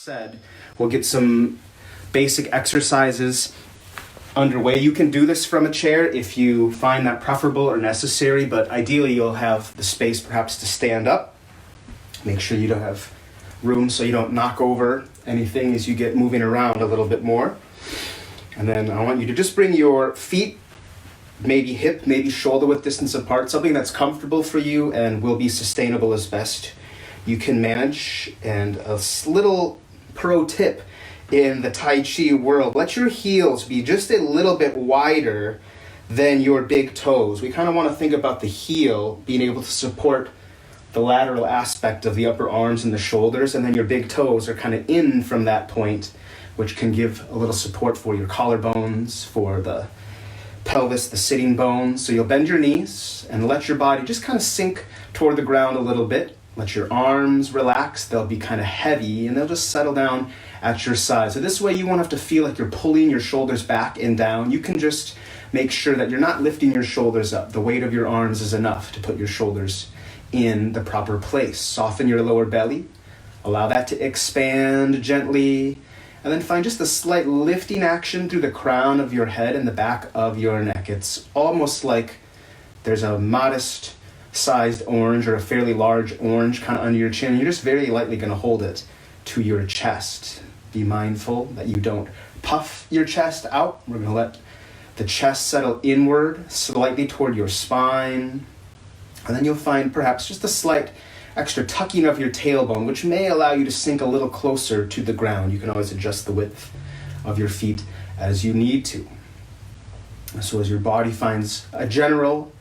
said, we'll get some basic exercises underway. You can do this from a chair if you find that preferable or necessary, but ideally you'll have the space perhaps to stand up. Make sure you don't have room so you don't knock over anything as you get moving around a little bit more. And then I want you to just bring your feet maybe hip, maybe shoulder width distance apart, something that's comfortable for you and will be sustainable as best you can manage. And a little pro tip in the Tai Chi world, let your heels be just a little bit wider than your big toes. We kind of want to think about the heel being able to support the lateral aspect of the upper arms and the shoulders, and then your big toes are kind of in from that point, which can give a little support for your collarbones, for the pelvis, the sitting bones. So you'll bend your knees and let your body just kind of sink toward the ground a little bit. Let your arms relax. They'll be kind of heavy and they'll just settle down at your side. So this way you won't have to feel like you're pulling your shoulders back and down. You can just make sure that you're not lifting your shoulders up. The weight of your arms is enough to put your shoulders in the proper place. Soften your lower belly. Allow that to expand gently. And then find just a slight lifting action through the crown of your head and the back of your neck. It's almost like there's a modest sized orange or a fairly large orange kind of under your chin. You're just very lightly going to hold it to your chest. Be mindful that you don't puff your chest out. We're going to let the chest settle inward slightly toward your spine. And then you'll find perhaps just a slight extra tucking of your tailbone, which may allow you to sink a little closer to the ground. You can always adjust the width of your feet as you need to. So as your body finds a general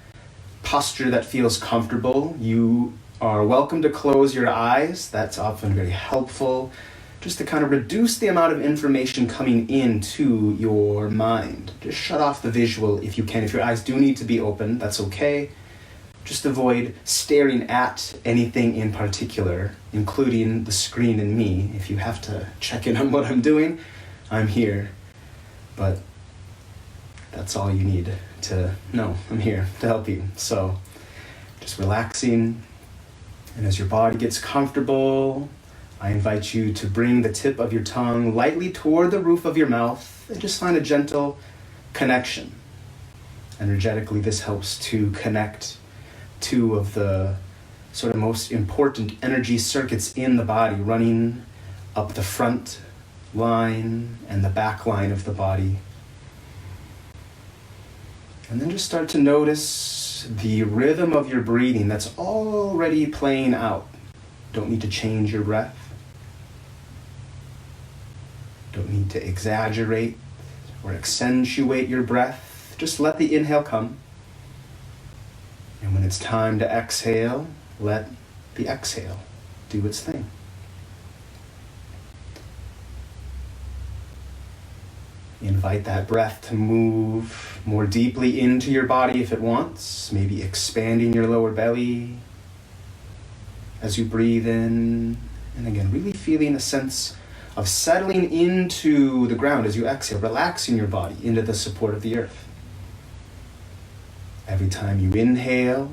posture that feels comfortable, you are welcome to close your eyes. That's often very helpful, just to kind of reduce the amount of information coming into your mind. Just shut off the visual if you can. If your eyes do need to be open, that's okay. Just avoid staring at anything in particular, including the screen and me. If you have to check in on what I'm doing, I'm here. But that's all you need to know. I'm here to help you. So just relaxing. And as your body gets comfortable, I invite you to bring the tip of your tongue lightly toward the roof of your mouth and just find a gentle connection. Energetically, this helps to connect two of the sort of most important energy circuits in the body, running up the front line and the back line of the body. And then just start to notice the rhythm of your breathing that's already playing out. Don't need to change your breath. Don't need to exaggerate or accentuate your breath. Just let the inhale come. And when it's time to exhale, let the exhale do its thing. Invite that breath to move more deeply into your body if it wants, maybe expanding your lower belly as you breathe in. And again, really feeling a sense of settling into the ground as you exhale, relaxing your body into the support of the earth. Every time you inhale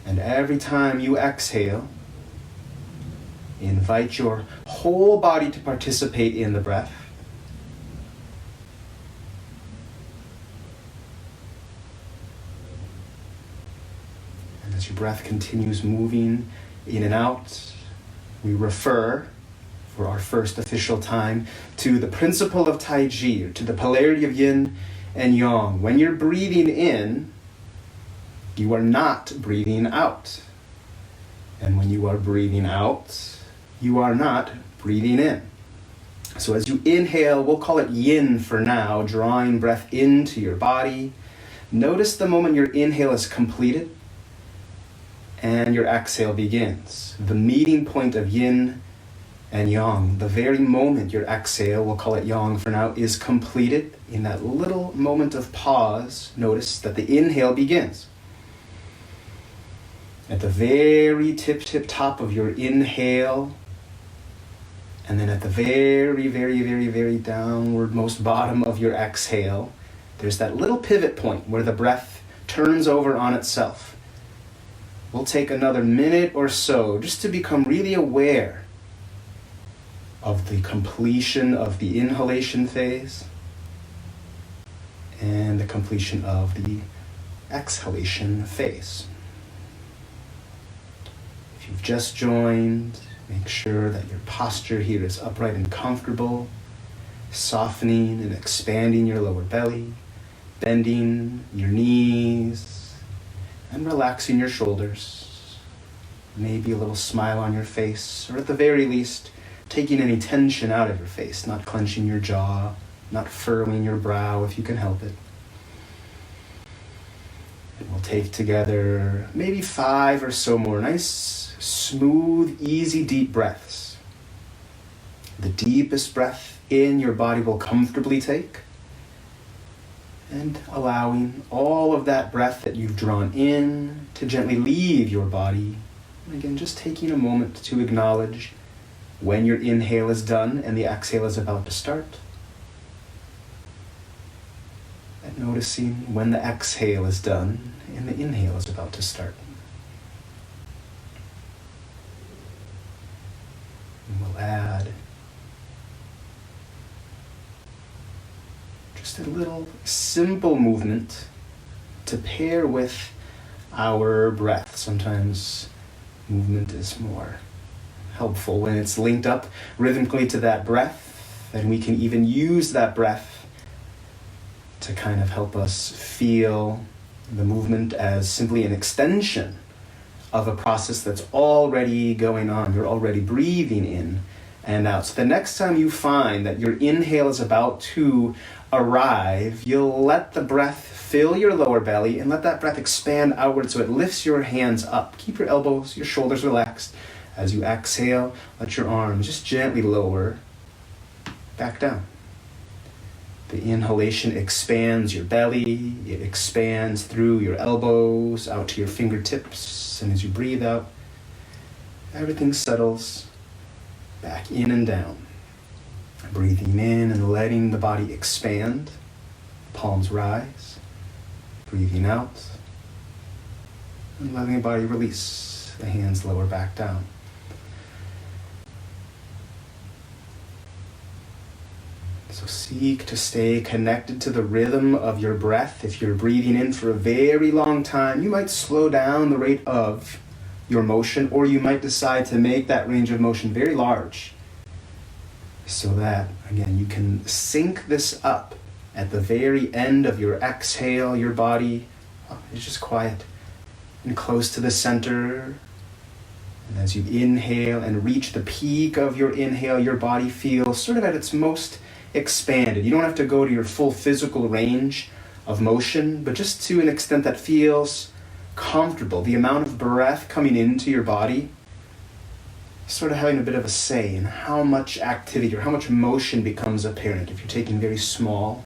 and every time you exhale, invite your whole body to participate in the breath. And as your breath continues moving in and out, we refer, for our first official time, to the principle of Tai Chi, or to the polarity of yin and yang. When you're breathing in, you are not breathing out. And when you are breathing out, you are not breathing in. So as you inhale, we'll call it yin for now, drawing breath into your body. Notice the moment your inhale is completed and your exhale begins. The meeting point of yin and yang, the very moment your exhale, we'll call it yang for now, is completed. In that little moment of pause, notice that the inhale begins. At the very tip top of your inhale, and then at the very downward-most bottom of your exhale, there's that little pivot point where the breath turns over on itself. We'll take another minute or so just to become really aware of the completion of the inhalation phase and the completion of the exhalation phase. If you've just joined, make sure that your posture here is upright and comfortable, softening and expanding your lower belly, bending your knees, and relaxing your shoulders. Maybe a little smile on your face, or at the very least, taking any tension out of your face, not clenching your jaw, not furrowing your brow if you can help it. And we'll take together maybe 5 or so more nice, smooth, easy, deep breaths. The deepest breath in your body will comfortably take, and allowing all of that breath that you've drawn in to gently leave your body. And again, just taking a moment to acknowledge when your inhale is done and the exhale is about to start. And noticing when the exhale is done and the inhale is about to start. And we'll add just a little simple movement to pair with our breath. Sometimes movement is more helpful when it's linked up rhythmically to that breath, and we can even use that breath to kind of help us feel the movement as simply an extension of a process that's already going on. You're already breathing in and out. So the next time you find that your inhale is about to arrive, you'll let the breath fill your lower belly and let that breath expand outward so it lifts your hands up. Keep your elbows, your shoulders relaxed. As you exhale, let your arms just gently lower back down. The inhalation expands your belly. It expands through your elbows, out to your fingertips. And as you breathe out, everything settles back in and down. Breathing in and letting the body expand. Palms rise. Breathing out. And letting the body release. The hands lower back down. So seek to stay connected to the rhythm of your breath. If you're breathing in for a very long time, you might slow down the rate of your motion, or you might decide to make that range of motion very large so that, again, you can sync this up at the very end of your exhale. Your body is just quiet and close to the center. And as you inhale and reach the peak of your inhale, your body feels sort of at its most expanded. You don't have to go to your full physical range of motion, but just to an extent that feels comfortable. The amount of breath coming into your body, sort of having a bit of a say in how much activity or how much motion becomes apparent. If you're taking very small,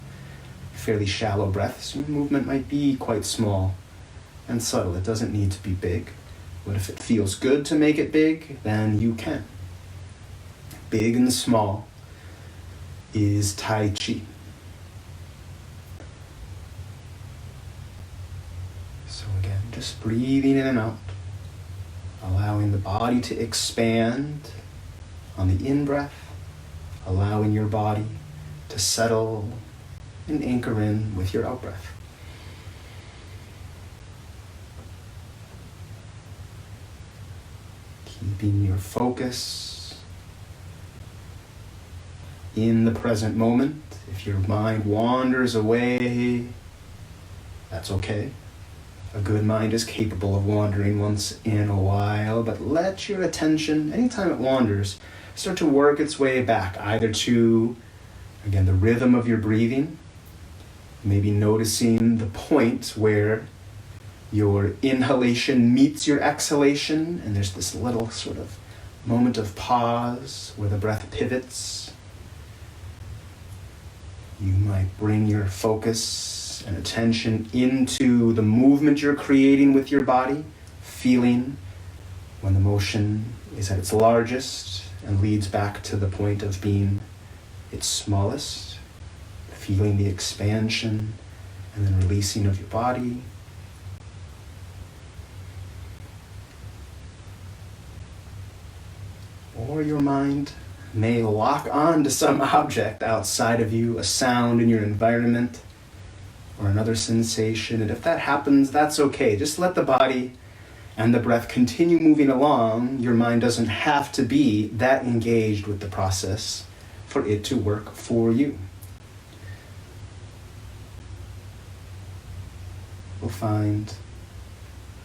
fairly shallow breaths, your movement might be quite small and subtle. It doesn't need to be big. But if it feels good to make it big, then you can. Big and small is Tai Chi. So again, just breathing in and out, allowing the body to expand on the in-breath, allowing your body to settle and anchor in with your out-breath. Keeping your focus in the present moment. If your mind wanders away, that's okay. A good mind is capable of wandering once in a while, but let your attention, anytime it wanders, start to work its way back, either to, again, the rhythm of your breathing, maybe noticing the point where your inhalation meets your exhalation, and there's this little sort of moment of pause where the breath pivots. You might bring your focus and attention into the movement you're creating with your body, feeling when the motion is at its largest and leads back to the point of being its smallest, feeling the expansion and then releasing of your body. Or your mind may lock on to some object outside of you, a sound in your environment, or another sensation. And if that happens, that's okay. Just let the body and the breath continue moving along. Your mind doesn't have to be that engaged with the process for it to work for you. We'll find,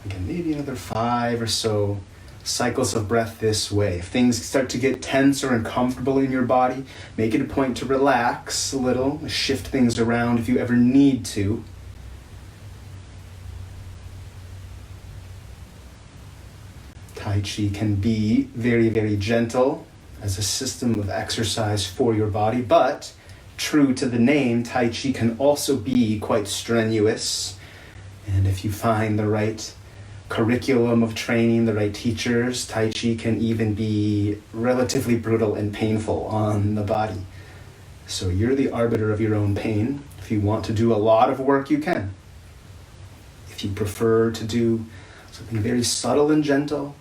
again, maybe another 5 or so cycles of breath this way. If things start to get tense or uncomfortable in your body, make it a point to relax a little, shift things around if you ever need to. Tai Chi can be very, very gentle as a system of exercise for your body, but true to the name, Tai Chi can also be quite strenuous. And if you find the right curriculum of training, the right teachers, Tai Chi can even be relatively brutal and painful on the body. So you're the arbiter of your own pain. If you want to do a lot of work, you can. If you prefer to do something very subtle and gentle,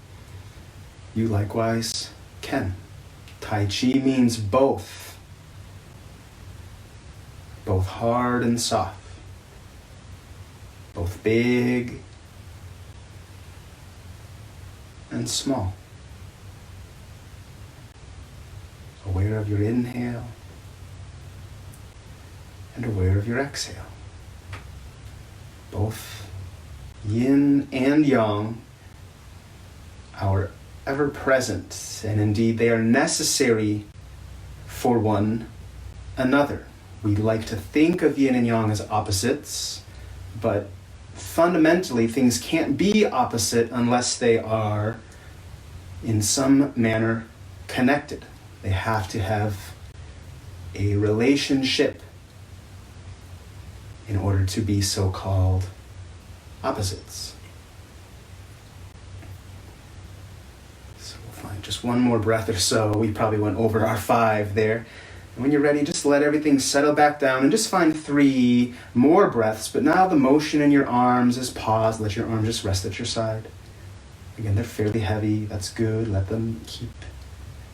you likewise can. Tai Chi means both hard and soft, both big and small. Aware of your inhale and aware of your exhale. Both yin and yang are ever present, and indeed they are necessary for one another. We like to think of yin and yang as opposites, but fundamentally things can't be opposite unless they are in some manner connected. They have to have a relationship in order to be so-called opposites. So we'll find just one more breath or so. We probably went over our 5 there. And when you're ready, just let everything settle back down and just find 3 more breaths. But now the motion in your arms is paused. Let your arms just rest at your side. Again, they're fairly heavy. That's good. Let them keep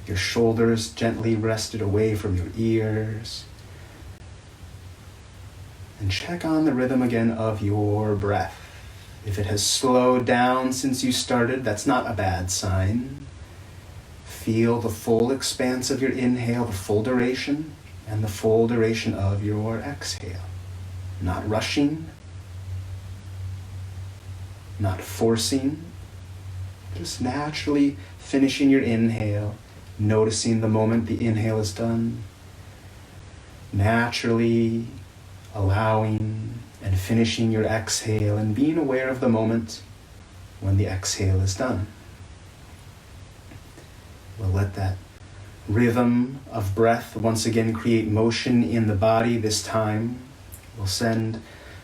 your shoulders gently rested away from your ears. And check on the rhythm again of your breath. If it has slowed down since you started, that's not a bad sign. Feel the full expanse of your inhale, the full duration, and the full duration of your exhale. Not rushing, not forcing, just naturally finishing your inhale, noticing the moment the inhale is done, naturally allowing and finishing your exhale and being aware of the moment when the exhale is done. We'll let that rhythm of breath once again create motion in the body. This time we'll send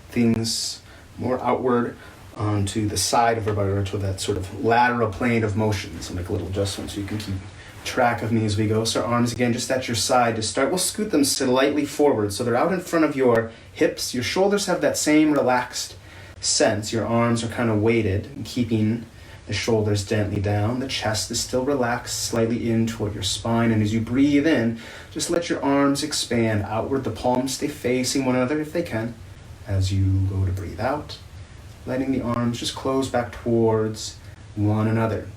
things more outward onto the side of our body, or to that sort of lateral plane of motion. So make a little adjustment so you can keep track of me as we go. So arms again just at your side to start. We'll scoot them slightly forward so they're out in front of your hips. Your shoulders have that same relaxed sense. Your arms are kind of weighted and keeping the shoulders gently down. The chest is still relaxed slightly in toward your spine. And as you breathe in, just let your arms expand outward. The palms stay facing one another if they can. As you go to breathe out, letting the arms just close back towards one another.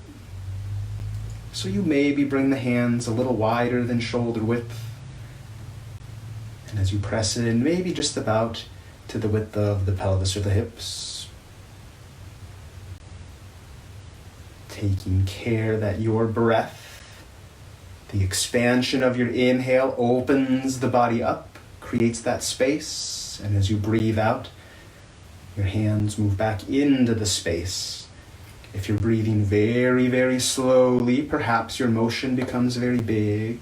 So you maybe bring the hands a little wider than shoulder width. And as you press it in, maybe just about to the width of the pelvis or the hips. Taking care that your breath, the expansion of your inhale, opens the body up, creates that space. And as you breathe out, your hands move back into the space. If you're breathing very, very slowly, perhaps your motion becomes very big.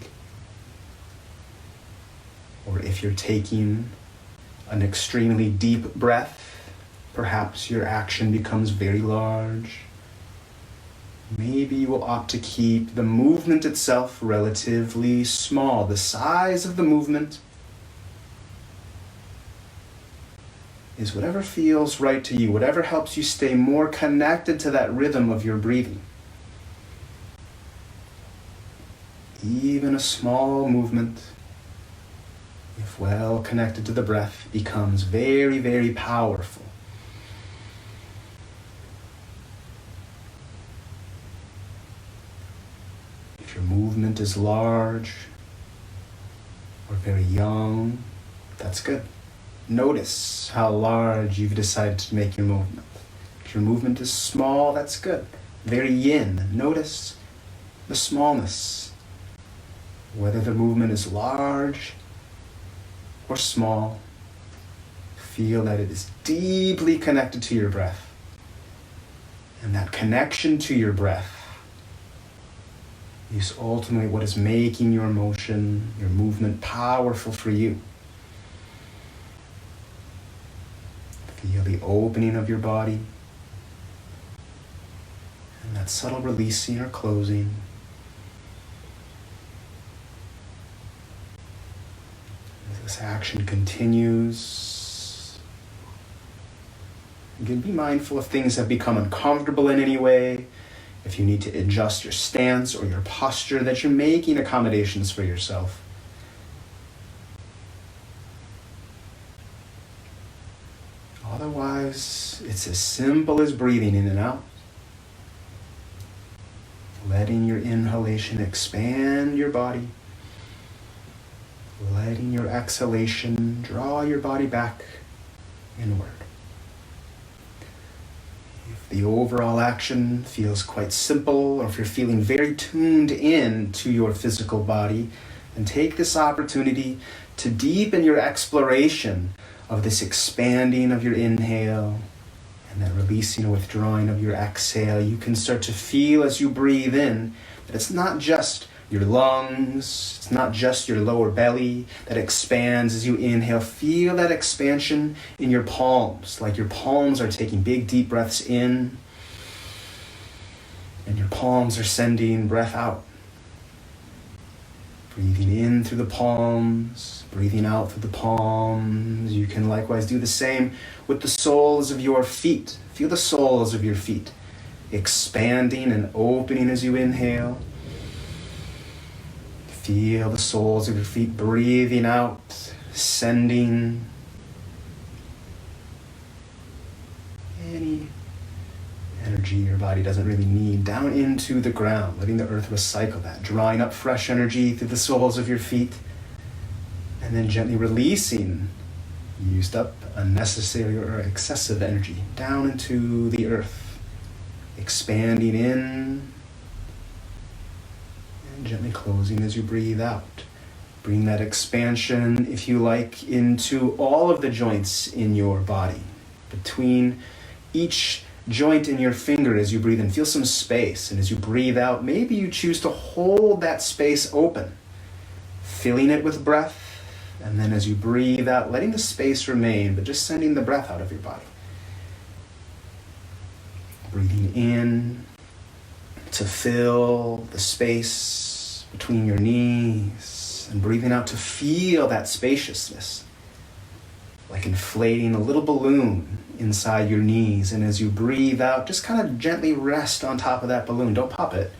Or if you're taking an extremely deep breath, perhaps your action becomes very large. Maybe you will opt to keep the movement itself relatively small. The size of the movement is whatever feels right to you, whatever helps you stay more connected to that rhythm of your breathing. Even a small movement, if well connected to the breath, becomes very, very powerful. If your movement is large or very young, that's good. Notice how large you've decided to make your movement. If your movement is small, that's good. Very yin. Notice the smallness. Whether the movement is large or small, feel that it is deeply connected to your breath. And that connection to your breath is ultimately what is making your motion, your movement powerful for you. Feel the opening of your body and that subtle releasing or closing. As this action continues, you can be mindful if things have become uncomfortable in any way, if you need to adjust your stance or your posture, that you're making accommodations for yourself. Otherwise, it's as simple as breathing in and out. Letting your inhalation expand your body. Letting your exhalation draw your body back inward. If the overall action feels quite simple, or if you're feeling very tuned in to your physical body, then take this opportunity to deepen your exploration of this expanding of your inhale and that releasing or withdrawing of your exhale. You can start to feel as you breathe in that it's not just your lungs, it's not just your lower belly that expands as you inhale. Feel that expansion in your palms, like your palms are taking big deep breaths in and your palms are sending breath out. Breathing in through the palms, breathing out through the palms. You can likewise do the same with the soles of your feet. Feel the soles of your feet expanding and opening as you inhale. Feel the soles of your feet breathing out, sending any energy your body doesn't really need down into the ground, letting the earth recycle that, drawing up fresh energy through the soles of your feet, and then gently releasing used up unnecessary or excessive energy down into the earth, expanding in and gently closing as you breathe out. Bring that expansion, if you like, into all of the joints in your body. Between each joint in your finger as you breathe in, feel some space. And as you breathe out, maybe you choose to hold that space open, filling it with breath. And then as you breathe out, letting the space remain, but just sending the breath out of your body. Breathing in to fill the space between your knees, and breathing out to feel that spaciousness, like inflating a little balloon inside your knees. And as you breathe out, just kind of gently rest on top of that balloon. Don't pop it,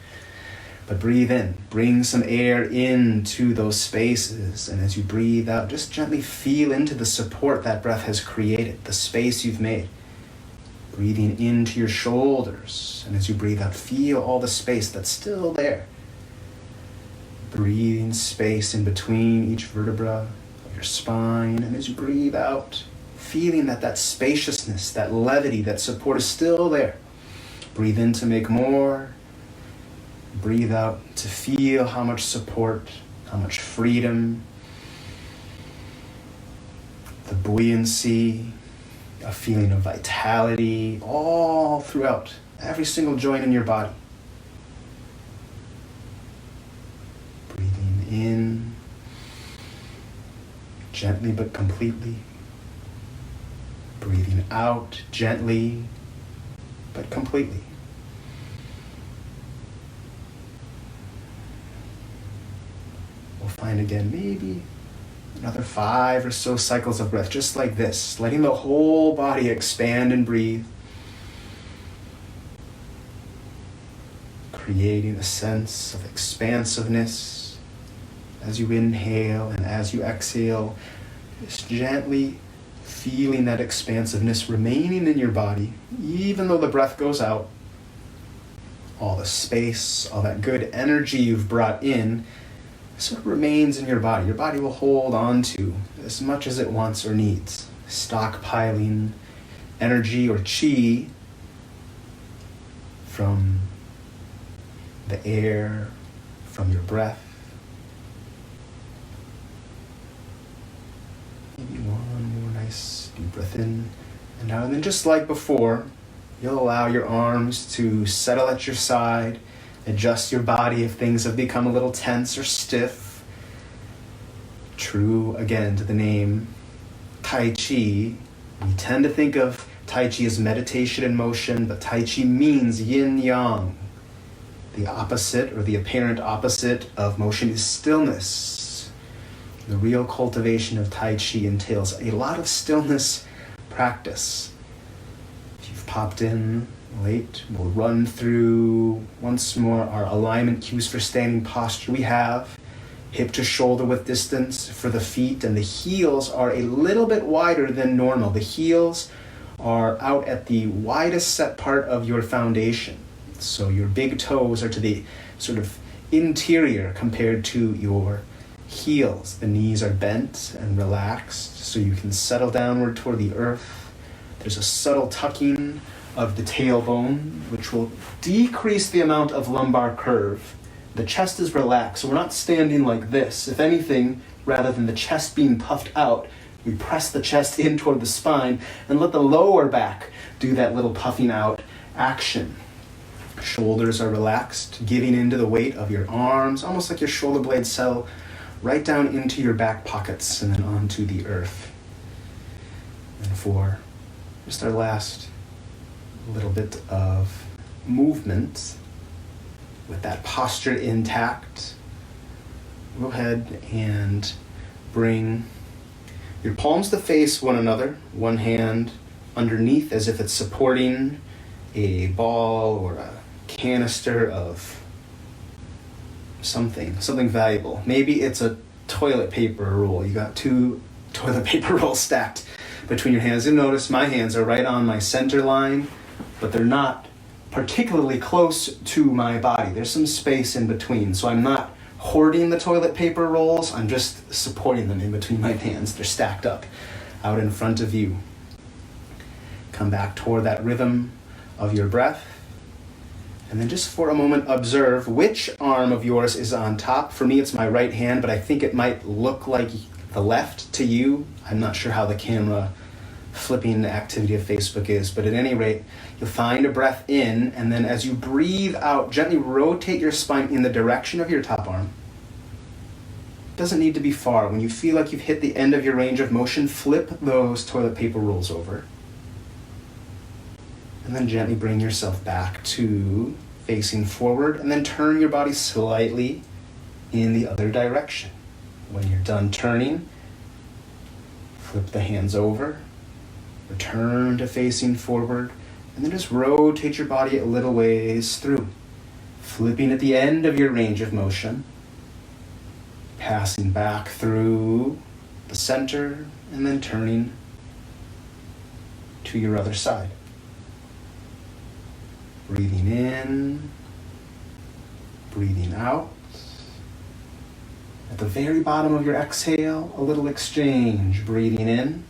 but breathe in. Bring some air into those spaces. And as you breathe out, just gently feel into the support that breath has created, the space you've made. Breathing into your shoulders. And as you breathe out, feel all the space that's still there. Breathing space in between each vertebra of your spine. And as you breathe out, feeling that spaciousness, that levity, that support is still there. Breathe in to make more. Breathe out to feel how much support, how much freedom, the buoyancy, a feeling of vitality all throughout every single joint in your body. Breathing in gently but completely. Breathing out gently but completely. We'll find again maybe another 5 or so cycles of breath, just like this, letting the whole body expand and breathe, creating a sense of expansiveness, as you inhale and as you exhale, just gently feeling that expansiveness remaining in your body, even though the breath goes out. All the space, all that good energy you've brought in sort of remains in your body. Your body will hold on to as much as it wants or needs, stockpiling energy or chi from the air, from your breath. Maybe one more nice deep breath in and out. And then just like before, you'll allow your arms to settle at your side, adjust your body if things have become a little tense or stiff. True, again, to the name Tai Chi. We tend to think of Tai Chi as meditation in motion, but Tai Chi means yin-yang. The opposite, or the apparent opposite of motion, is stillness. The real cultivation of Tai Chi entails a lot of stillness practice. If you've popped in late, we'll run through once more our alignment cues for standing posture. We have hip to shoulder width distance for the feet, and the heels are a little bit wider than normal. The heels are out at the widest set part of your foundation. So your big toes are to the sort of interior compared to your heels. The knees are bent and relaxed so you can settle downward toward the earth. There's a subtle tucking of the tailbone, which will decrease the amount of lumbar curve. The chest is relaxed, so we're not standing like this. If anything, rather than the chest being puffed out, we press the chest in toward the spine and let the lower back do that little puffing out action. Shoulders are relaxed, giving into the weight of your arms, almost like your shoulder blades settle right down into your back pockets and then onto the earth. And for just our last little bit of movement, with that posture intact, go ahead and bring your palms to face one another, one hand underneath as if it's supporting a ball or a canister of something valuable. Maybe it's a toilet paper roll. You got 2 toilet paper rolls stacked between your hands. You'll notice my hands are right on my center line, but they're not particularly close to my body. There's some space in between, so I'm not hoarding the toilet paper rolls. I'm just supporting them in between my hands. They're stacked up out in front of you. Come back toward that rhythm of your breath. And then just for a moment, observe which arm of yours is on top. For me, it's my right hand, but I think it might look like the left to you. I'm not sure how the camera flipping activity of Facebook is, but at any rate, you'll find a breath in, and then as you breathe out, gently rotate your spine in the direction of your top arm. Doesn't need to be far. When you feel like you've hit the end of your range of motion, flip those toilet paper rolls over. And then gently bring yourself back to facing forward, and then turn your body slightly in the other direction. When you're done turning, flip the hands over, return to facing forward, and then just rotate your body a little ways through, flipping at the end of your range of motion, passing back through the center, and then turning to your other side. Breathing in, breathing out. At the very bottom of your exhale, a little exchange, breathing in.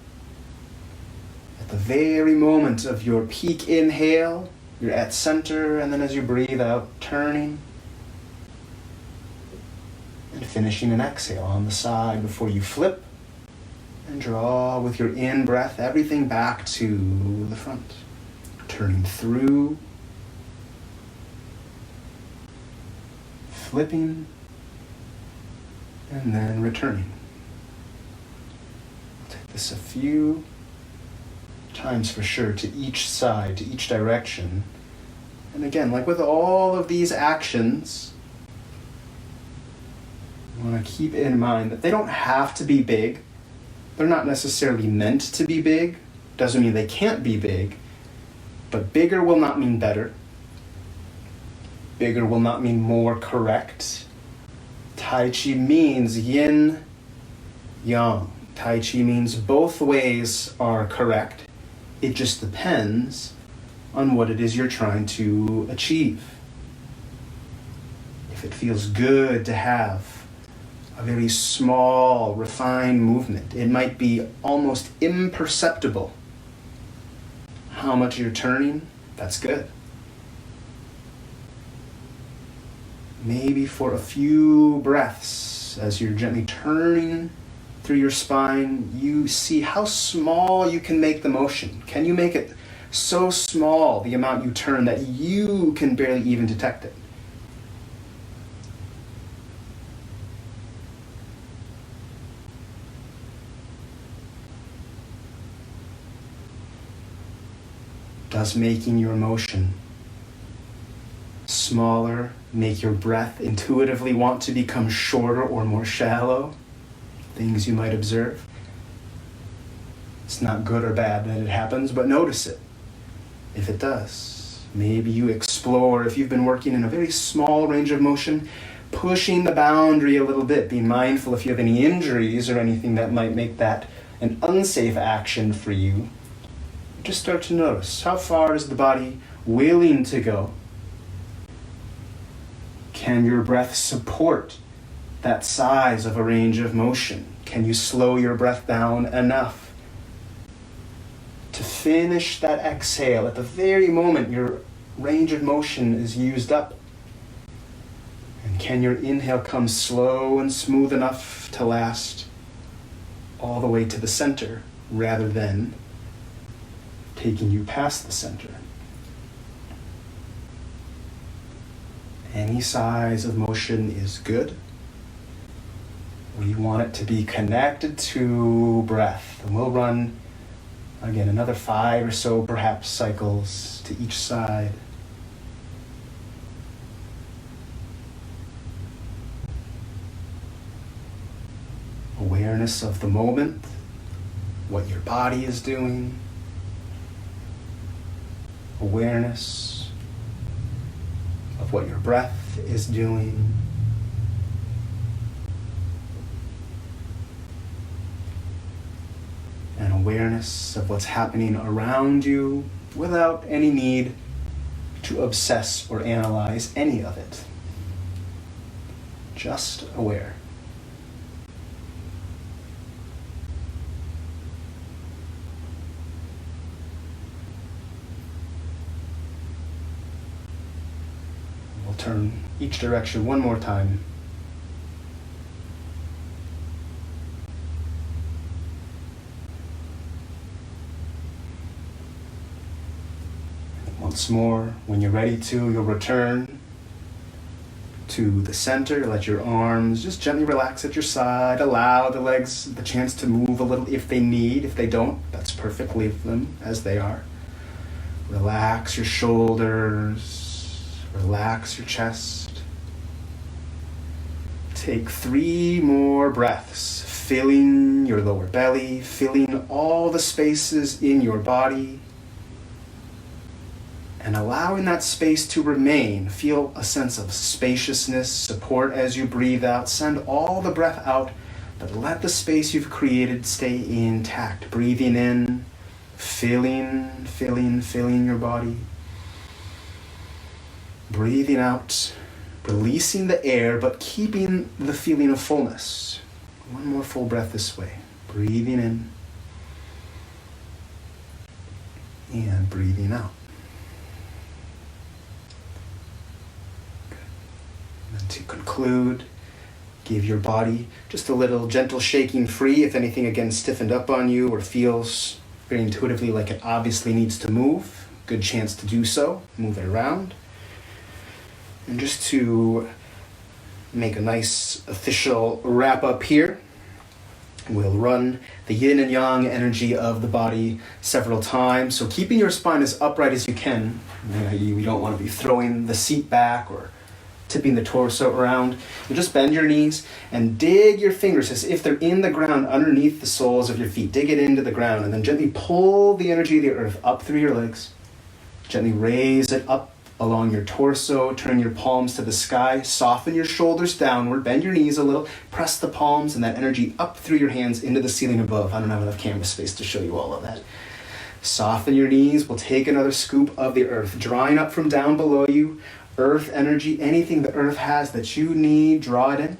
At the very moment of your peak inhale, you're at center, and then as you breathe out, turning. And finishing an exhale on the side before you flip and draw with your in-breath everything back to the front. Turning through, flipping, and then returning. Take this a few times for sure, to each side, to each direction. And again, like with all of these actions, you want to keep in mind that they don't have to be big. They're not necessarily meant to be big. Doesn't mean they can't be big, but bigger will not mean better. Bigger will not mean more correct. Tai Chi means yin, yang. Tai Chi means both ways are correct. It just depends on what it is you're trying to achieve. If it feels good to have a very small, refined movement, it might be almost imperceptible how much you're turning, that's good. Maybe for a few breaths, as you're gently turning through your spine, you see how small you can make the motion. Can you make it so small, the amount you turn, that you can barely even detect it? Does making your motion smaller make your breath intuitively want to become shorter or more shallow? Things you might observe. It's not good or bad that it happens, but notice it if it does. Maybe you explore, if you've been working in a very small range of motion, pushing the boundary a little bit, being mindful if you have any injuries or anything that might make that an unsafe action for you. Just start to notice, how far is the body willing to go? Can your breath support that size of a range of motion? Can you slow your breath down enough to finish that exhale at the very moment your range of motion is used up? And can your inhale come slow and smooth enough to last all the way to the center rather than taking you past the center? Any size of motion is good. We want it to be connected to breath. And we'll run, again, another 5 or so perhaps cycles to each side. Awareness of the moment, what your body is doing. Awareness of what your breath is doing. And awareness of what's happening around you without any need to obsess or analyze any of it. Just aware. We'll turn each direction one more time. Once more, when you're ready to, you'll return to the center. Let your arms just gently relax at your side. Allow the legs the chance to move a little if they need. If they don't, that's perfect. Leave them as they are. Relax your shoulders. Relax your chest. Take 3 more breaths, filling your lower belly, filling all the spaces in your body, and allowing that space to remain. Feel a sense of spaciousness, support as you breathe out. Send all the breath out, but let the space you've created stay intact. Breathing in, filling your body. Breathing out, releasing the air, but keeping the feeling of fullness. One more full breath this way. Breathing in and breathing out. And to conclude, give your body just a little gentle shaking free if anything again stiffened up on you or feels very intuitively like it obviously needs to move. Good chance to do so. Move it around. And just to make a nice official wrap up here, we'll run the yin and yang energy of the body several times. So keeping your spine as upright as you can. You don't want to be throwing the seat back or tipping the torso around. You just bend your knees and dig your fingers as if they're in the ground underneath the soles of your feet. Dig it into the ground and then gently pull the energy of the earth up through your legs. Gently raise it up along your torso. Turn your palms to the sky. Soften your shoulders downward. Bend your knees a little. Press the palms and that energy up through your hands into the ceiling above. I don't have enough camera space to show you all of that. Soften your knees. We'll take another scoop of the earth, drawing up from down below you. Earth energy, anything the earth has that you need, draw it in.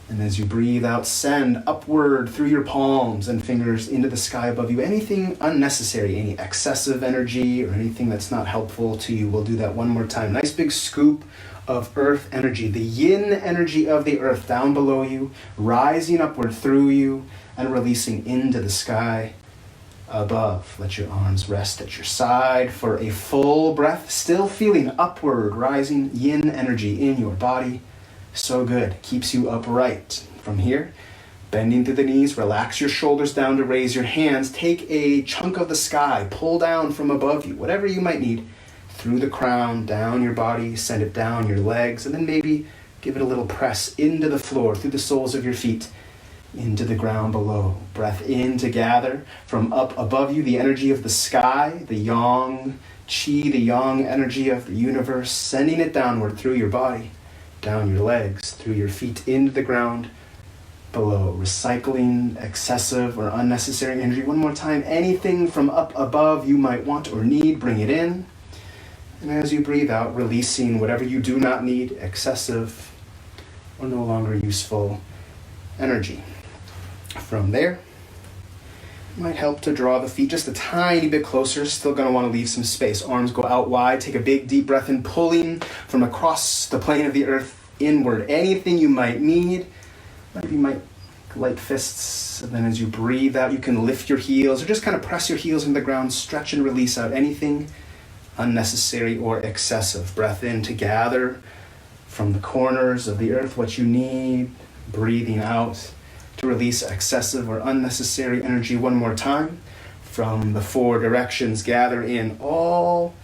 And as you breathe out, send upward through your palms and fingers into the sky above you. Anything unnecessary, any excessive energy or anything that's not helpful to you, we'll do that one more time. Nice big scoop of earth energy, the yin energy of the earth down below you, rising upward through you and releasing into the sky above. Let your arms rest at your side for a full breath, still feeling upward, rising yin energy in your body. So good. Keeps you upright. From here, bending through the knees, relax your shoulders down to raise your hands. Take a chunk of the sky, pull down from above you, whatever you might need, through the crown, down your body, send it down your legs, and then maybe give it a little press into the floor, through the soles of your feet, into the ground below. Breath in to gather from up above you, the energy of the sky, the yang chi, the yang energy of the universe, sending it downward through your body, down your legs, through your feet, into the ground below. Recycling excessive or unnecessary energy. One more time. Anything from up above you might want or need, bring it in. And as you breathe out, releasing whatever you do not need, excessive or no longer useful energy. From there, it might help to draw the feet just a tiny bit closer. Still going to want to leave some space. Arms go out wide. Take a big deep breath in, pulling from across the plane of the earth inward. Anything you might need. Maybe you might light fists. And then as you breathe out, you can lift your heels or just kind of press your heels into the ground. Stretch and release out anything unnecessary or excessive. Breath in to gather from the corners of the earth what you need. Breathing out to release excessive or unnecessary energy. One more time. From the four directions, gather in all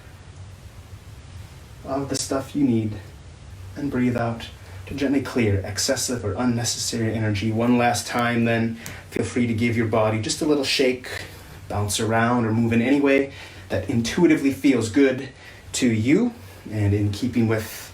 of the stuff you need and breathe out to gently clear excessive or unnecessary energy. One last time, then feel free to give your body just a little shake, bounce around or move in any way that intuitively feels good to you and in keeping with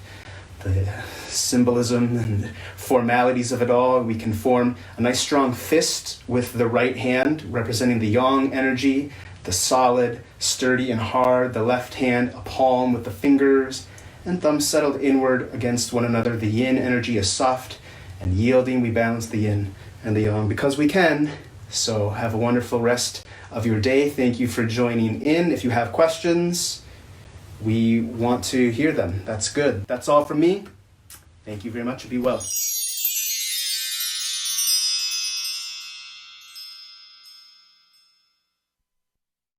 the symbolism and formalities of it all. We can form a nice strong fist with the right hand representing the yang energy, the solid, sturdy and hard. The left hand, a palm with the fingers and thumbs settled inward against one another. The yin energy is soft and yielding. We balance the yin and the yang because we can. So have a wonderful rest of your day. Thank you for joining in. If you have questions, we want to hear them. That's good. That's all from me. Thank you very much and be well.